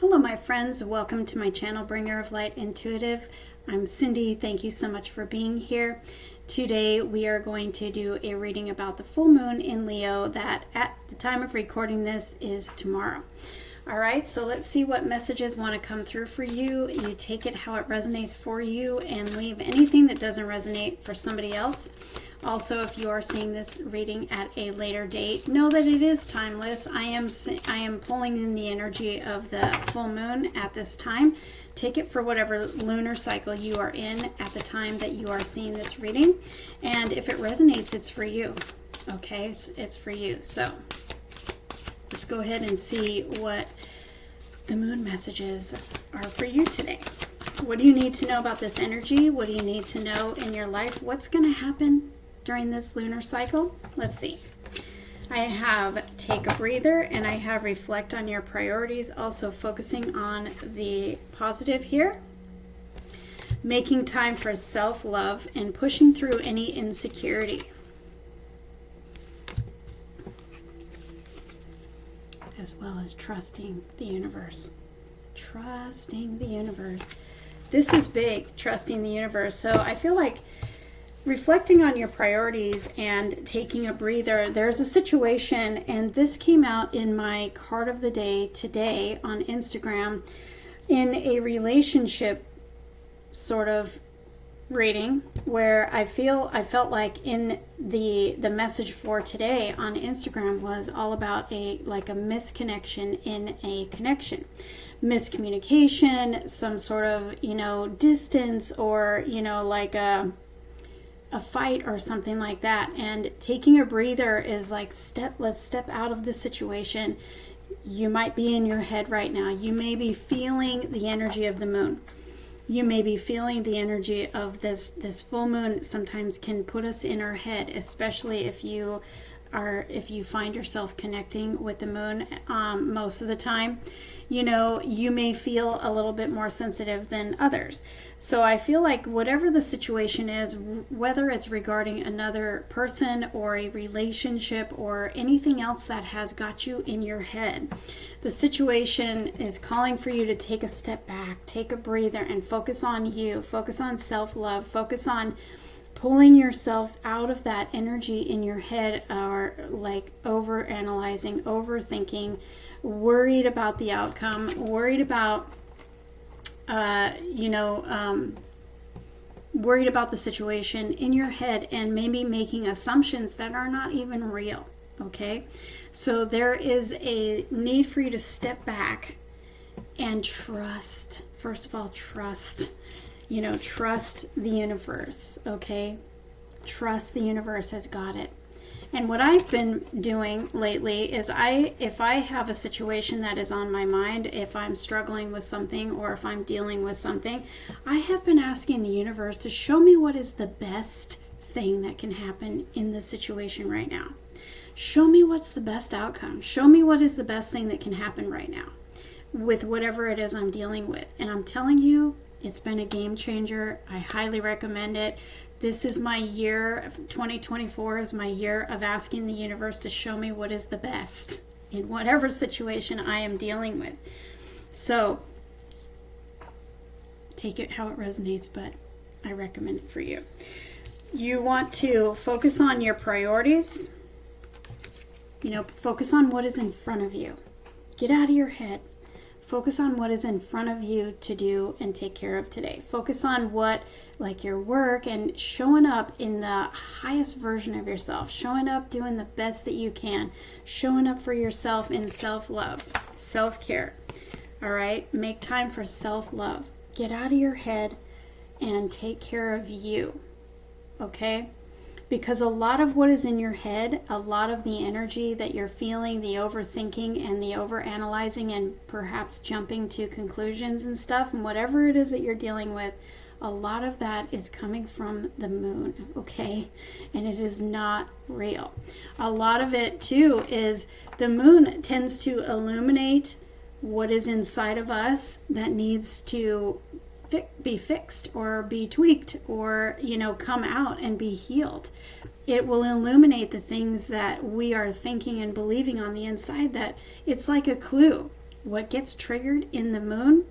Hello my friends, welcome to my channel Bringer of Light Intuitive. I'm Cindy, thank you so much for being here. Today we are going to do a reading about the full moon in Leo that at the time of recording this is tomorrow. Alright, so let's see what messages want to come through for you. You take it how it resonates for you and leave anything that doesn't resonate for somebody else. Also, if you are seeing this reading at a later date, know that it is timeless. I am pulling in the energy of the full moon at this time. Take it for whatever lunar cycle you are in at the time that you are seeing this reading. And if it resonates, it's for you. Okay, it's for you. So let's go ahead and see what the moon messages are for you today. What do you need to know about this energy? What do you need to know in your life? What's going to happen during this lunar cycle? Let's see. I have take a breather and I have reflect on your priorities, also focusing on the positive here. Making time for self-love and pushing through any insecurity. As well as trusting the universe. Trusting the universe. This is big, trusting the universe. So I feel like reflecting on your priorities and taking a breather, there's a situation, and this came out in my card of the day today on Instagram, in a relationship sort of reading, where I felt like in the message for today on Instagram was all about a misconnection in a connection. Miscommunication, some sort of, distance, or, like a fight or something like that. And taking a breather is like, let's step out of the situation. You might be in your head right now. You may be feeling the energy of the moon. You may be feeling the energy of this full moon. It sometimes can put us in our head, especially if you find yourself connecting with the moon most of the time. You may feel a little bit more sensitive than others. So I feel like whatever the situation is, whether it's regarding another person or a relationship or anything else that has got you in your head, the situation is calling for you to take a step back, take a breather, and focus on you, focus on self-love, focus on pulling yourself out of that energy in your head, or like over-analyzing, overthinking, worried about the outcome, worried about, worried about the situation in your head, and maybe making assumptions that are not even real, okay? So there is a need for you to step back and trust. First of all, trust. Trust the universe, okay? Trust the universe has got it. And what I've been doing lately is if I have a situation that is on my mind, if I'm struggling with something or if I'm dealing with something, I have been asking the universe to show me what is the best thing that can happen in this situation right now. Show me what's the best outcome. Show me what is the best thing that can happen right now with whatever it is I'm dealing with. And I'm telling you, it's been a game changer. I highly recommend it. This is my year, 2024 is my year of asking the universe to show me what is the best in whatever situation I am dealing with. So, take it how it resonates, but I recommend it for you. You want to focus on your priorities. Focus on what is in front of you. Get out of your head. Focus on what is in front of you to do and take care of today. Focus on what, like your work, and showing up in the highest version of yourself. Showing up, doing the best that you can. Showing up for yourself in self-love, self-care. All right? Make time for self-love. Get out of your head and take care of you. Okay? Because a lot of what is in your head, a lot of the energy that you're feeling, the overthinking and the overanalyzing and perhaps jumping to conclusions and stuff, and whatever it is that you're dealing with, a lot of that is coming from the moon, okay? And it is not real. A lot of it, too, is the moon tends to illuminate what is inside of us that needs to be fixed or be tweaked or, come out and be healed. It will illuminate the things that we are thinking and believing on the inside, that it's like a clue. what gets triggered in the moon,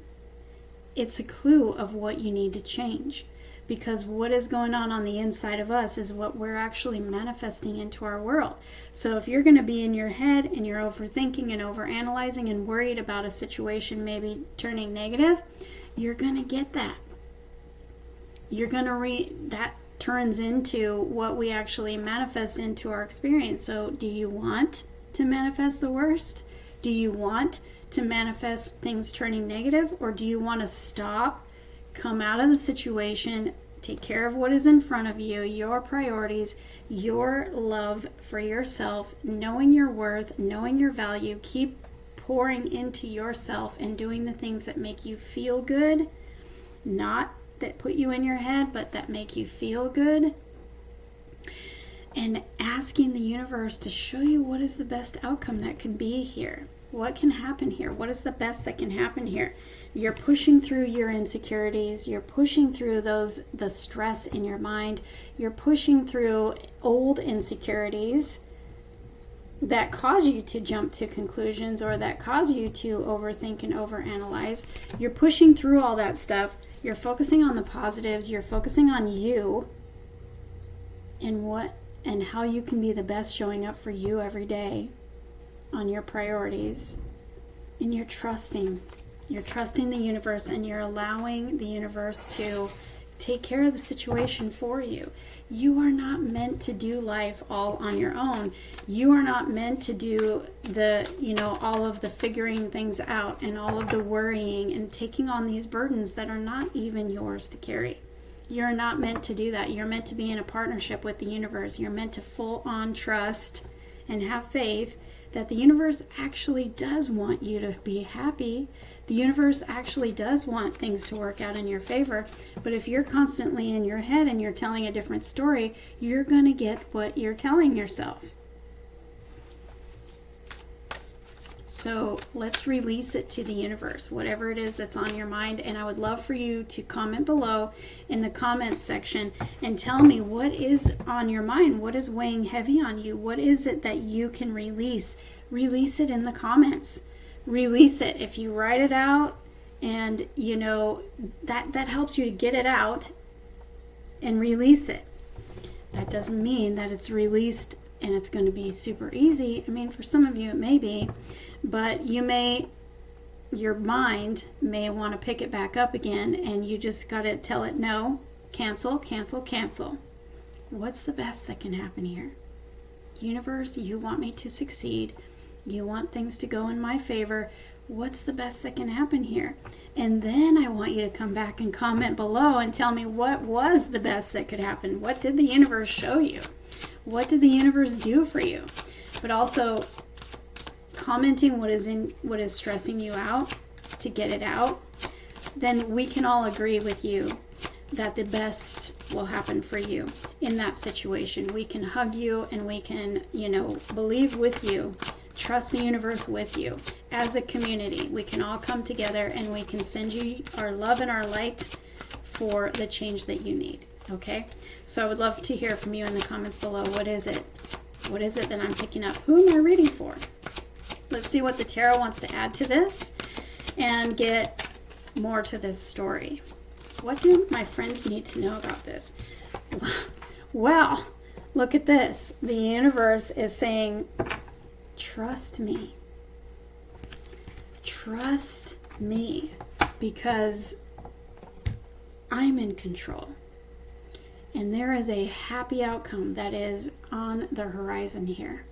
it's a clue of what you need to change. Because what is going on the inside of us is what we're actually manifesting into our world. So if you're going to be in your head and you're overthinking and overanalyzing and worried about a situation maybe turning negative, you're going to get that. You're going to that turns into what we actually manifest into our experience. So do you want to manifest the worst? Do you want to manifest things turning negative? Or do you want to stop, come out of the situation, take care of what is in front of you, your priorities, your love for yourself, knowing your worth, knowing your value, keep pouring into yourself and doing the things that make you feel good, not that put you in your head, but that make you feel good, and asking the universe to show you what is the best outcome that can be here. What can happen here? What is the best that can happen here? You're pushing through your insecurities. You're pushing through the stress in your mind. You're pushing through old insecurities that cause you to jump to conclusions or that cause you to overthink and overanalyze. You're pushing through all that stuff. You're focusing on the positives. You're focusing on you and how you can be the best showing up for you every day on your priorities. And you're trusting the universe, and you're allowing the universe to take care of the situation for you. You are not meant to do life all on your own. You are not meant to do all of the figuring things out and all of the worrying and taking on these burdens that are not even yours to carry. You're not meant to do that. You're meant to be in a partnership with the universe. You're meant to full on trust and have faith that the universe actually does want you to be happy. The universe actually does want things to work out in your favor. But if you're constantly in your head and you're telling a different story, you're going to get what you're telling yourself. So let's release it to the universe, whatever it is that's on your mind. And I would love for you to comment below in the comments section and tell me what is on your mind. What is weighing heavy on you? What is it that you can release? Release it in the comments. Release it. If you write it out and that helps you to get it out and release it. That doesn't mean that it's released and it's going to be super easy. I mean, for some of you it may be, but your mind may want to pick it back up again, and you just got to tell it no, cancel, cancel, cancel. What's the best that can happen here? Universe, you want me to succeed. You want things to go in my favor. What's the best that can happen here? And then I want you to come back and comment below and tell me what was the best that could happen. What did the universe show you? What did the universe do for you? But also commenting what is stressing you out to get it out. Then we can all agree with you that the best will happen for you in that situation. We can hug you and we can, believe with you. Trust the universe with you. As a community, we can all come together and we can send you our love and our light for the change that you need. Okay? So I would love to hear from you in the comments below. What is it? What is it that I'm picking up? Who am I reading for? Let's see what the tarot wants to add to this and get more to this story. What do my friends need to know about this? Well, look at this. The universe is saying, trust me. Trust me, because I'm in control. And there is a happy outcome that is on the horizon here.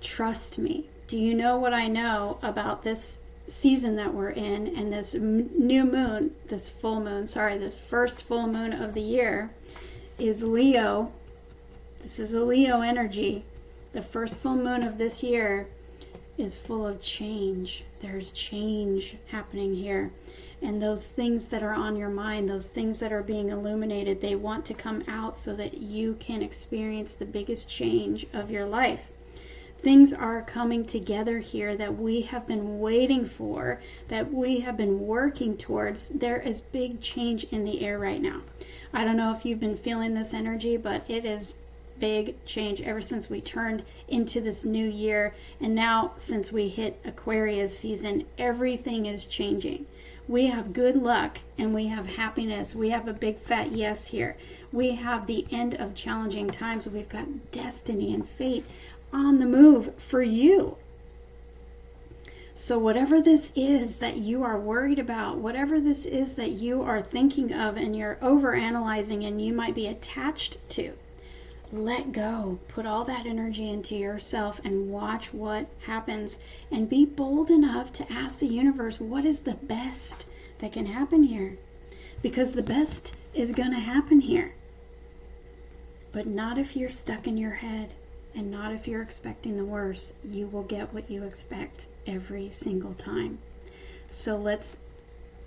Trust me. Do you know what I know about this season that we're in and this new moon, this first full moon of the year is Leo. This is a Leo energy. The first full moon of this year is full of change. There's change happening here. And those things that are on your mind, those things that are being illuminated, they want to come out so that you can experience the biggest change of your life. Things are coming together here that we have been waiting for, that we have been working towards. There is big change in the air right now. I don't know if you've been feeling this energy, but it is big change ever since we turned into this new year. And now since we hit Aquarius season, everything is changing. We have good luck and we have happiness. We have a big fat yes here. We have the end of challenging times. We've got destiny and fate on the move for you. So whatever this is that you are worried about, whatever this is that you are thinking of and you're overanalyzing and you might be attached to, let go. Put all that energy into yourself and watch what happens. And be bold enough to ask the universe, what is the best that can happen here? Because the best is going to happen here. But not if you're stuck in your head. And not if you're expecting the worst. You will get what you expect every single time. So let's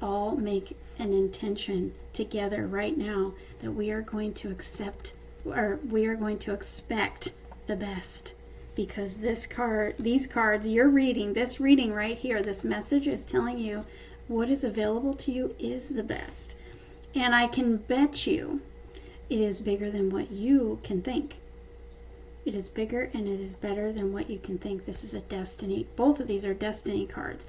all make an intention together right now that we are going to accept, or we are going to expect the best. Because these cards you're reading, this reading right here, this message is telling you what is available to you is the best. And I can bet you it is bigger than what you can think. It is bigger and it is better than what you can think. This is a destiny. Both of these are destiny cards.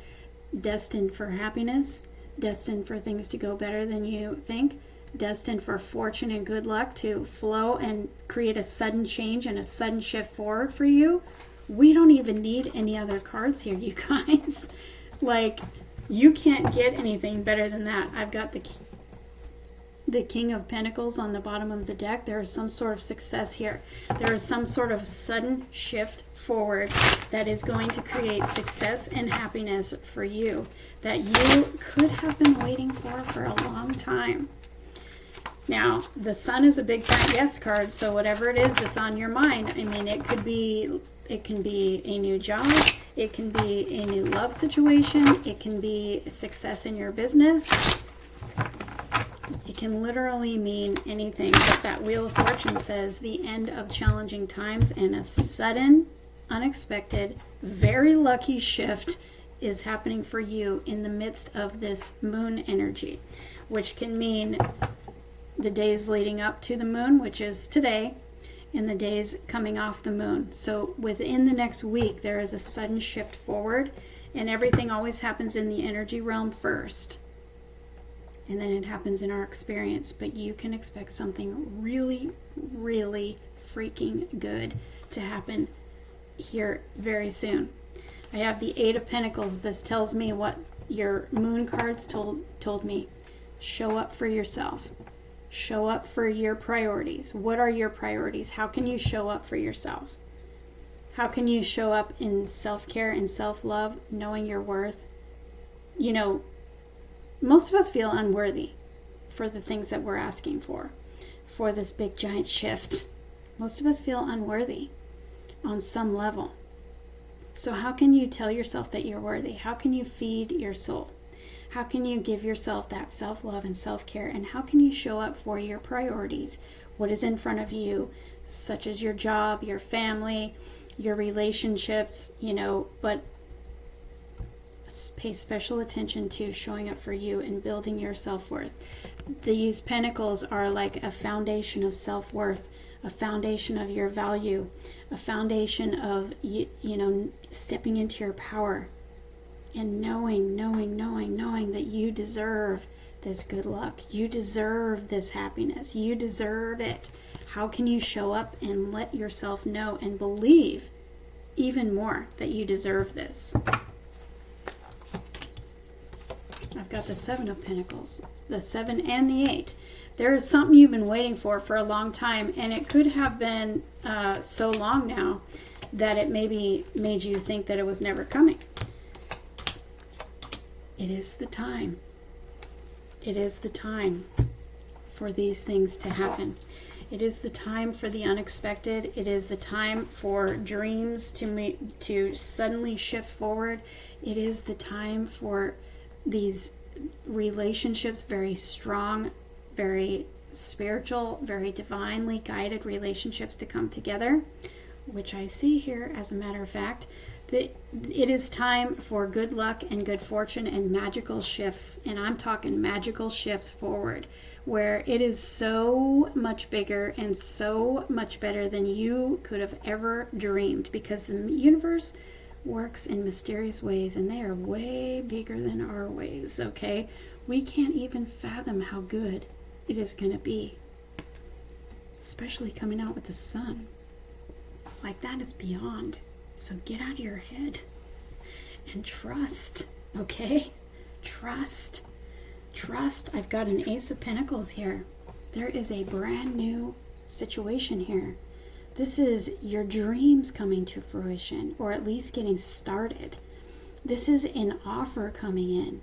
Destined for happiness, destined for things to go better than you think, destined for fortune and good luck to flow and create a sudden change and a sudden shift forward for you. We don't even need any other cards here, you guys. Like, you can't get anything better than that. I've got the King of Pentacles on the bottom of the deck. There is some sort of success here. There is some sort of sudden shift forward that is going to create success and happiness for you that you could have been waiting for a long time. Now, the Sun is a big fat yes card, so whatever it is that's on your mind, I mean, it can be a new job, it can be a new love situation, it can be success in your business. It can literally mean anything, but that Wheel of Fortune says the end of challenging times and a sudden, unexpected, very lucky shift is happening for you in the midst of this moon energy, which can mean the days leading up to the moon, which is today, and the days coming off the moon. So within the next week, there is a sudden shift forward, and everything always happens in the energy realm first. And then it happens in our experience. But you can expect something really, really freaking good to happen here very soon. I have the Eight of Pentacles. This tells me what your moon cards told me. Show up for yourself. Show up for your priorities. What are your priorities? How can you show up for yourself? How can you show up in self-care and self-love, knowing your worth? You know, most of us feel unworthy for the things that we're asking for this big giant shift. Most of us feel unworthy on some level. So how can you tell yourself that you're worthy? How can you feed your soul? How can you give yourself that self-love and self-care? And how can you show up for your priorities? What is in front of you, such as your job, your family, your relationships, but pay special attention to showing up for you and building your self-worth. These pentacles are like a foundation of self-worth, a foundation of your value, a foundation of stepping into your power and knowing that you deserve this good luck. You deserve this happiness. You deserve it. How can you show up and let yourself know and believe even more that you deserve this? I've got the Seven of Pentacles, the 7 and the 8. There is something you've been waiting for a long time, and it could have been so long now that it maybe made you think that it was never coming. It is the time. It is the time for these things to happen. It is the time for the unexpected. It is the time for dreams to suddenly shift forward. It is the time for these relationships, very strong, very spiritual, very divinely guided relationships to come together, which I see here, as a matter of fact. It is time for good luck and good fortune and magical shifts. And I'm talking magical shifts forward, where it is so much bigger and so much better than you could have ever dreamed, because the universe works in mysterious ways, and they are way bigger than our ways, okay? We can't even fathom how good it is going to be, especially coming out with the sun. Like, that is beyond. So get out of your head and trust, okay? Trust. I've got an Ace of Pentacles here. There is a brand new situation here. This is your dreams coming to fruition, or at least getting started. This is an offer coming in.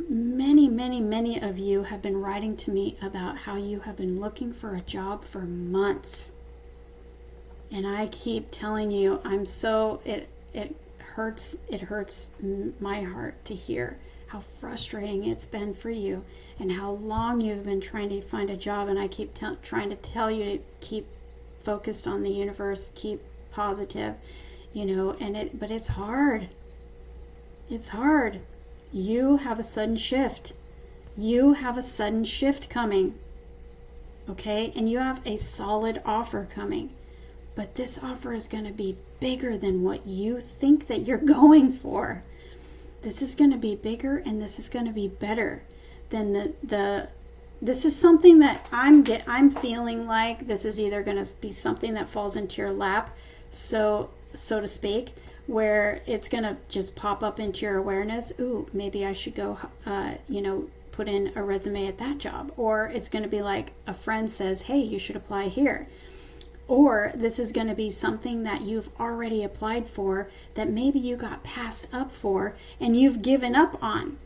Many of you have been writing to me about how you have been looking for a job for months. And I keep telling you, it hurts my heart to hear how frustrating it's been for you and how long you've been trying to find a job. And I keep trying to tell you to keep focused on the universe, keep positive, but it's hard. It's hard. You have a sudden shift. You have a sudden shift coming. Okay? And you have a solid offer coming. But this offer is going to be bigger than what you think that you're going for. This is going to be bigger, and this is going to be better than this is something that I'm feeling like this is either going to be something that falls into your lap, so to speak, where it's going to just pop up into your awareness. Ooh, maybe I should go, put in a resume at that job. Or it's going to be like a friend says, hey, you should apply here. Or this is going to be something that you've already applied for that maybe you got passed up for and you've given up on.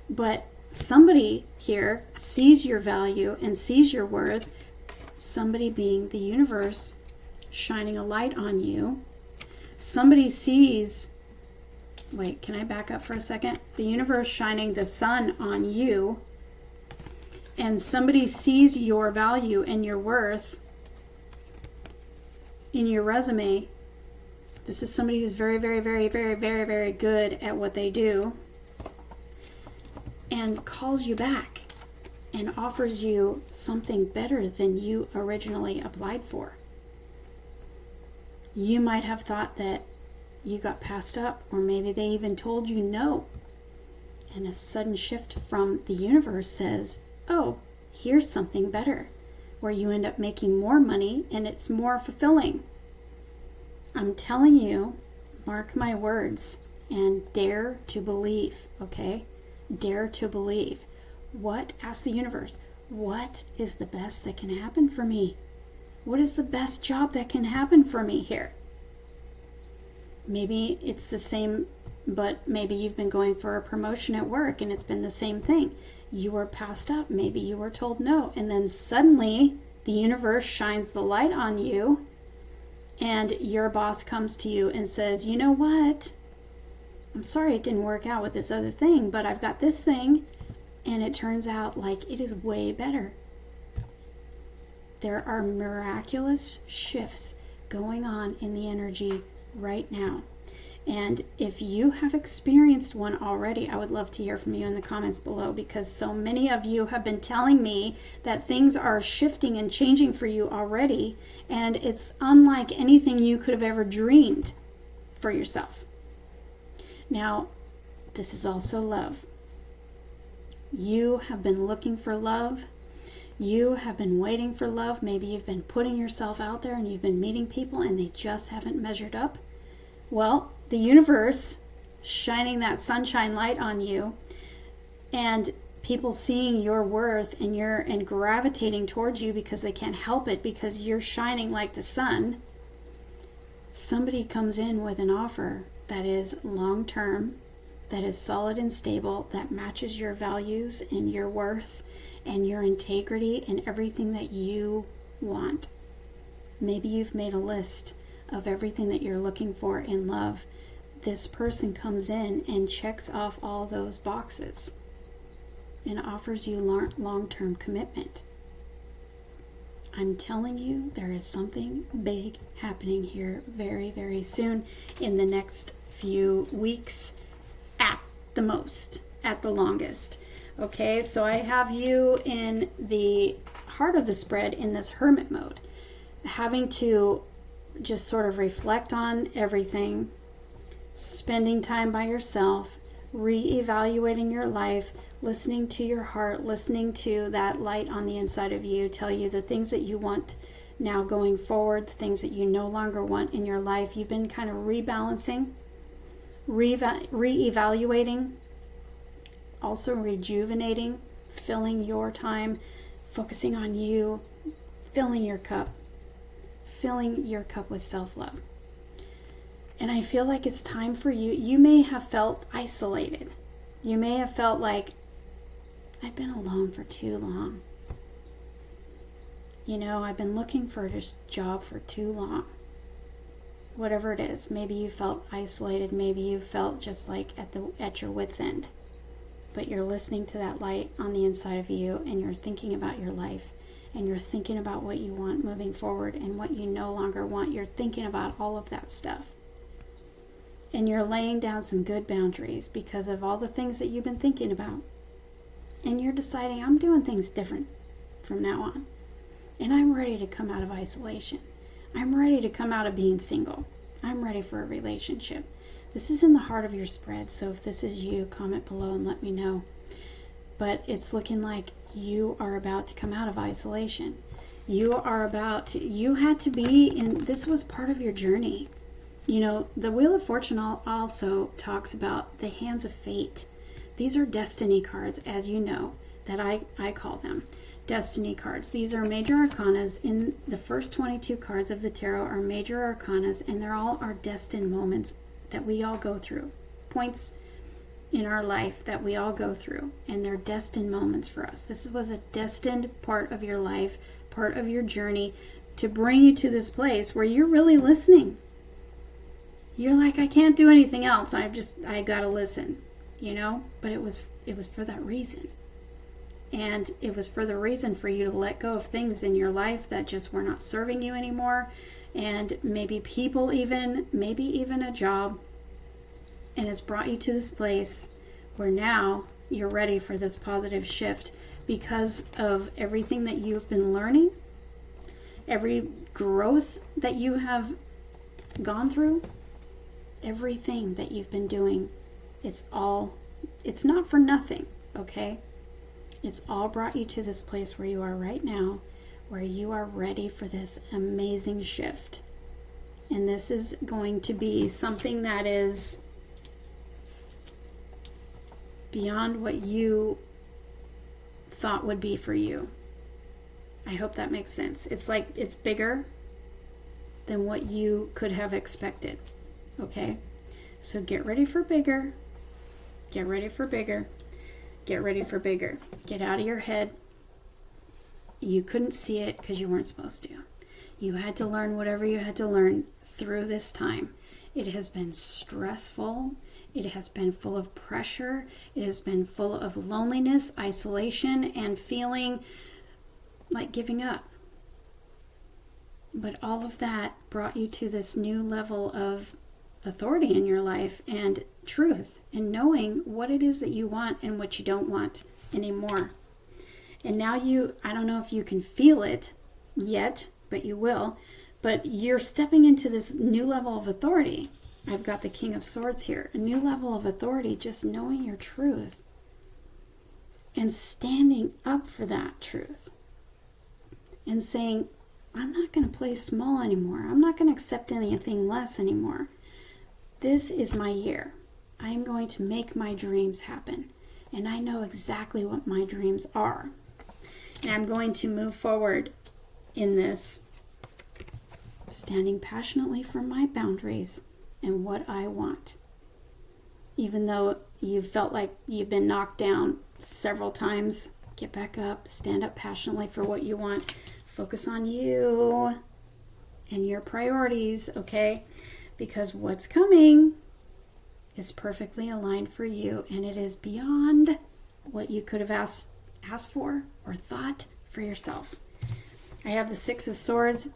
But somebody here sees your value and sees your worth, somebody being the universe shining a light on you. Somebody sees, wait, can I back up for a second? The universe shining the sun on you, and somebody sees your value and your worth in your resume. This is somebody who's very good at what they do, and calls you back and offers you something better than you originally applied for. You might have thought that you got passed up, or maybe they even told you no. And a sudden shift from the universe says, oh, here's something better, where you end up making more money and it's more fulfilling. I'm telling you, mark my words and dare to believe, okay? Dare to believe. Ask the universe, what is the best that can happen for me? What is the best job that can happen for me here? Maybe it's the same, but maybe you've been going for a promotion at work and it's been the same thing. You were passed up, maybe you were told no, and then suddenly the universe shines the light on you and your boss comes to you and says, you know what? I'm sorry it didn't work out with this other thing, but I've got this thing, and it turns out like it is way better. There are miraculous shifts going on in the energy right now. And if you have experienced one already, I would love to hear from you in the comments below, because so many of you have been telling me that things are shifting and changing for you already, and it's unlike anything you could have ever dreamed for yourself. Now, this is also love. You have been looking for love. You have been waiting for love. Maybe you've been putting yourself out there and you've been meeting people and they just haven't measured up. Well, the universe shining that sunshine light on you, and people seeing your worth and gravitating towards you because they can't help it, because you're shining like the sun. Somebody comes in with an offer that is long-term, that is solid and stable, that matches your values and your worth and your integrity and everything that you want. Maybe you've made a list of everything that you're looking for in love. This person comes in and checks off all those boxes and offers you long-term commitment. I'm telling you, there is something big happening here very, very soon in the next few weeks at the most, at the longest. Okay, so I have you in the heart of the spread in this hermit mode, having to just sort of reflect on everything, spending time by yourself, reevaluating your life, listening to your heart, listening to that light on the inside of you tell you the things that you want now going forward, the things that you no longer want in your life. You've been kind of rebalancing, reevaluating, also rejuvenating, filling your time, focusing on you, filling your cup with self-love. And I feel like it's time for you. You may have felt isolated. You may have felt like, I've been alone for too long. You know, I've been looking for this job for too long. Whatever it is, maybe you felt isolated. Maybe you felt just like at your wit's end. But you're listening to that light on the inside of you, and you're thinking about your life, and you're thinking about what you want moving forward and what you no longer want. You're thinking about all of that stuff. And you're laying down some good boundaries because of all the things that you've been thinking about. And you're deciding, I'm doing things different from now on. And I'm ready to come out of isolation. I'm ready to come out of being single. I'm ready for a relationship. This is in the heart of your spread, so if this is you, comment below and let me know. But it's looking like you are about to come out of isolation. You had to be in, this was part of your journey. You know, the Wheel of Fortune also talks about the hands of fate. These are destiny cards, as you know, that I call them. Destiny cards. These are major arcanas. In the first 22 cards of the tarot are major arcanas, and they're all our destined moments that we all go through. Points in our life that we all go through, and they're destined moments for us. This was a destined part of your life, part of your journey to bring you to this place where you're really listening. You're like, I can't do anything else. I gotta listen, you know? But it was for that reason. And it was for the reason for you to let go of things in your life that just were not serving you anymore. And maybe people even, maybe even a job. And it's brought you to this place where now you're ready for this positive shift because of everything that you've been learning, every growth that you have gone through, everything that you've been doing. It's not for nothing, okay? It's all brought you to this place where you are right now, where you are ready for this amazing shift. And this is going to be something that is beyond what you thought would be for you. I hope that makes sense. It's like it's bigger than what you could have expected. Okay? So get ready for bigger. Get ready for bigger. Get ready for bigger. Get out of your head. You couldn't see it because you weren't supposed to. You had to learn whatever you had to learn through this time. It has been stressful. It has been full of pressure. It has been full of loneliness, isolation, and feeling like giving up. But all of that brought you to this new level of authority in your life and truth and knowing what it is that you want and what you don't want anymore. And now I don't know if you can feel it yet, but you will, but you're stepping into this new level of authority. I've got the King of Swords here, a new level of authority, just knowing your truth and standing up for that truth and saying, I'm not going to play small anymore. I'm not going to accept anything less anymore. This is my year. I am going to make my dreams happen. And I know exactly what my dreams are. And I'm going to move forward in this, standing passionately for my boundaries and what I want. Even though you felt like you've been knocked down several times, get back up, stand up passionately for what you want. Focus on you and your priorities, okay? Because what's coming is perfectly aligned for you, and it is beyond what you could have asked for or thought for yourself. I have the Six of Swords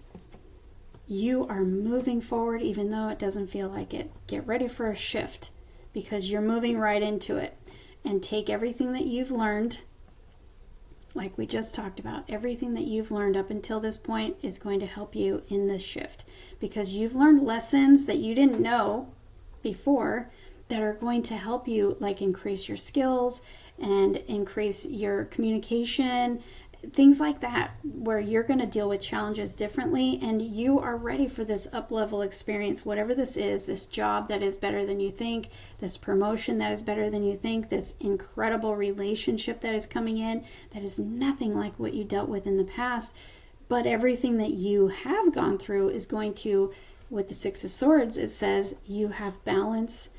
You are moving forward even though it doesn't feel like it. Get ready for a shift because you're moving right into it. And take everything that you've learned, like we just talked about, everything that you've learned up until this point is going to help you in this shift because you've learned lessons that you didn't know before that are going to help you, like increase your skills and increase your communication, things like that, where you're going to deal with challenges differently and you are ready for this up-level experience, whatever this is, this job that is better than you think, this promotion that is better than you think, this incredible relationship that is coming in that is nothing like what you dealt with in the past. But everything that you have gone through is going to, with the Six of Swords, it says you have balance,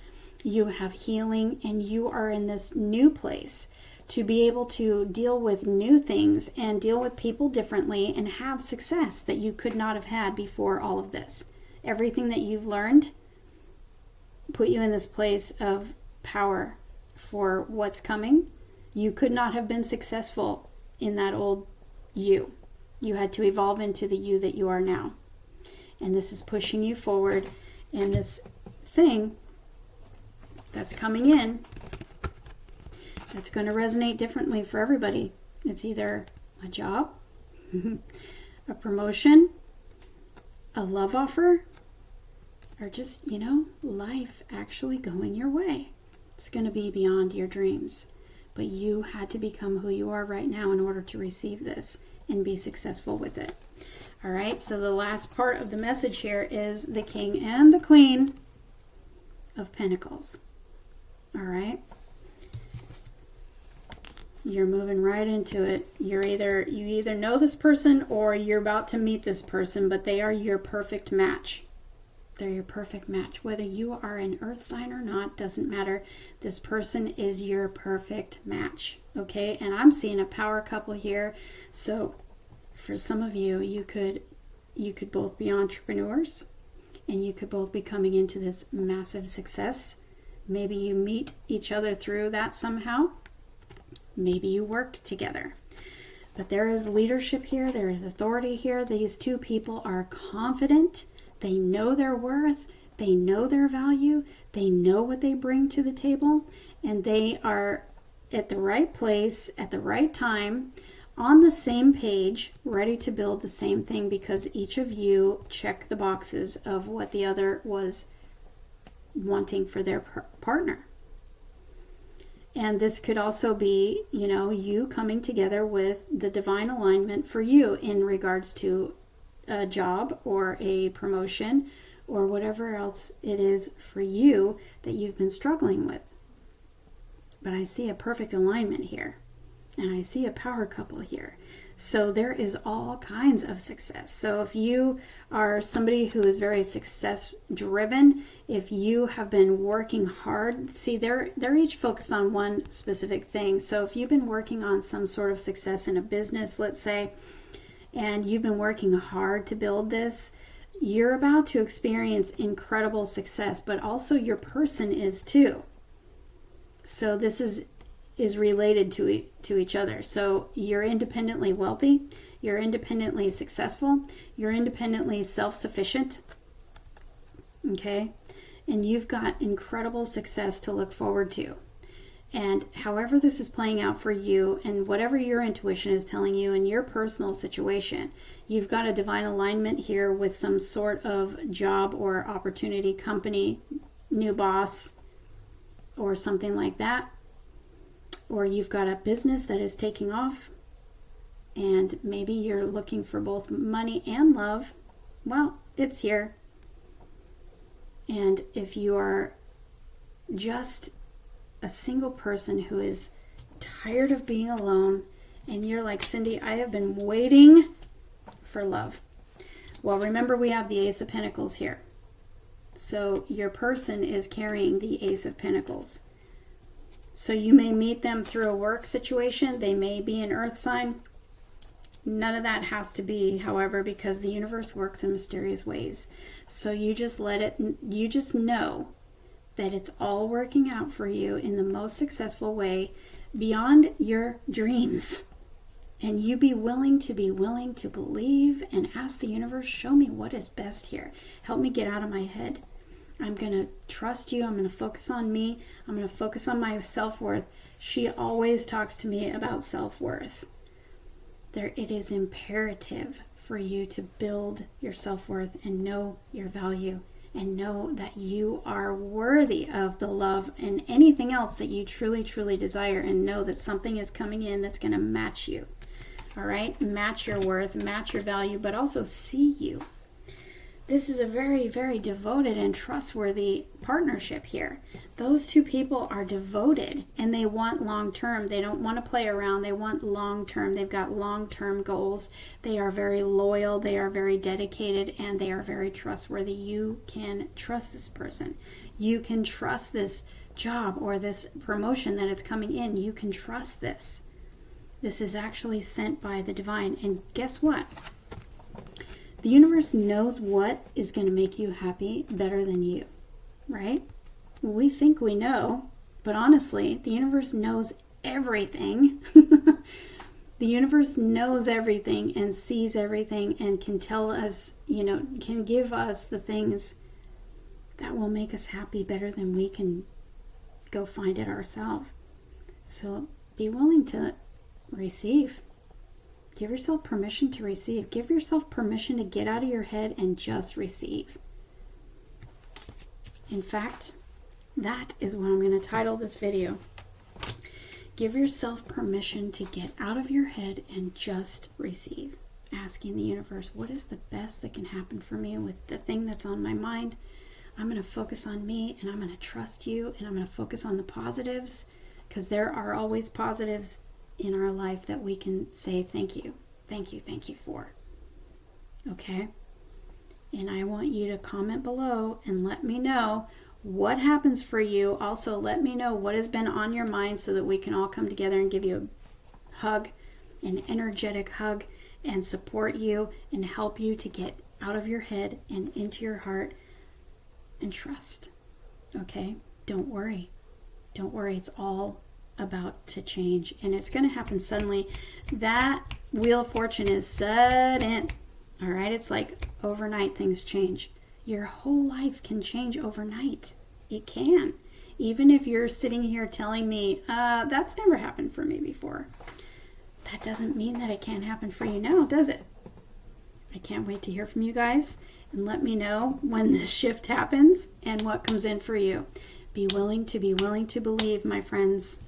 you have healing, and you are in this new place to be able to deal with new things and deal with people differently and have success that you could not have had before all of this. Everything that you've learned put you in this place of power for what's coming. You could not have been successful in that old you. You had to evolve into the you that you are now. And this is pushing you forward. And this thing that's coming in, that's going to resonate differently for everybody. It's either a job, a promotion, a love offer, or just, life actually going your way. It's going to be beyond your dreams. But you had to become who you are right now in order to receive this and be successful with it. All right, so the last part of the message here is the King and the Queen of Pentacles. All right. You're moving right into it. You either know this person or you're about to meet this person, but they are your perfect match. They're your perfect match. Whether you are an earth sign or not, doesn't matter. This person is your perfect match. Okay? And I'm seeing a power couple here. So for some of you, you could both be entrepreneurs and you could both be coming into this massive success. Maybe you meet each other through that somehow. Maybe you work together. But there is leadership here. There is authority here. These two people are confident. They know their worth. They know their value. They know what they bring to the table. And they are at the right place, at the right time, on the same page, ready to build the same thing because each of you check the boxes of what the other was wanting for their partner. And this could also be, you coming together with the divine alignment for you in regards to a job or a promotion or whatever else it is for you that you've been struggling with. But I see a perfect alignment here. And I see a power couple here. So there is all kinds of success. So if you are somebody who is very success driven, if you have been working hard, see they're each focused on one specific thing. So if you've been working on some sort of success in a business, let's say, and you've been working hard to build this, you're about to experience incredible success, but also your person is too. So this is related to each other. So you're independently wealthy, you're independently successful, you're independently self-sufficient, okay? And you've got incredible success to look forward to. And however this is playing out for you and whatever your intuition is telling you in your personal situation, you've got a divine alignment here with some sort of job or opportunity, company, new boss, or something like that. Or you've got a business that is taking off and maybe you're looking for both money and love. Well, it's here. And if you are just a single person who is tired of being alone and you're like, Cindy, I have been waiting for love. Well, remember we have the Ace of Pentacles here. So your person is carrying the Ace of Pentacles. So you may meet them through a work situation. They may be an earth sign. None of that has to be, however, because the universe works in mysterious ways. So you just you just know that it's all working out for you in the most successful way beyond your dreams. And you be willing to believe and ask the universe, show me what is best here. Help me get out of my head. I'm going to trust you. I'm going to focus on me. I'm going to focus on my self-worth. She always talks to me about self-worth. It is imperative for you to build your self-worth and know your value and know that you are worthy of the love and anything else that you truly, truly desire, and know that something is coming in that's going to match you. All right? Match your worth, match your value, but also see you. This is a very, very devoted and trustworthy partnership here. Those two people are devoted and they want long-term. They don't want to play around. They want long-term. They've got long-term goals. They are very loyal. They are very dedicated, and they are very trustworthy. You can trust this person. You can trust this job or this promotion that is coming in. You can trust this. This is actually sent by the divine. And guess what? The universe knows what is going to make you happy better than you, right? We think we know, but honestly, the universe knows everything. The universe knows everything and sees everything and can tell us, can give us the things that will make us happy better than we can go find it ourselves. So be willing to receive. Give yourself permission to receive. Give yourself permission to get out of your head and just receive. In fact, that is what I'm going to title this video. Give yourself permission to get out of your head and just receive. Asking the universe, what is the best that can happen for me with the thing that's on my mind? I'm going to focus on me, and I'm going to trust you, and I'm going to focus on the positives, because there are always positives in our life that we can say thank you for. Okay? And I want you to comment below and let me know what happens for you. Also, let me know what has been on your mind so that we can all come together and give you a hug, an energetic hug, and support you and help you to get out of your head and into your heart and trust. Okay? Don't worry. Don't worry. It's all about to change, and it's going to happen suddenly. That Wheel of Fortune is sudden. All right? It's like overnight things change. Your whole life can change overnight. It can. Even if you're sitting here telling me, that's never happened for me before. That doesn't mean that it can't happen for you now, does it? I can't wait to hear from you guys, and let me know when this shift happens and what comes in for you. Be willing to believe, my friends.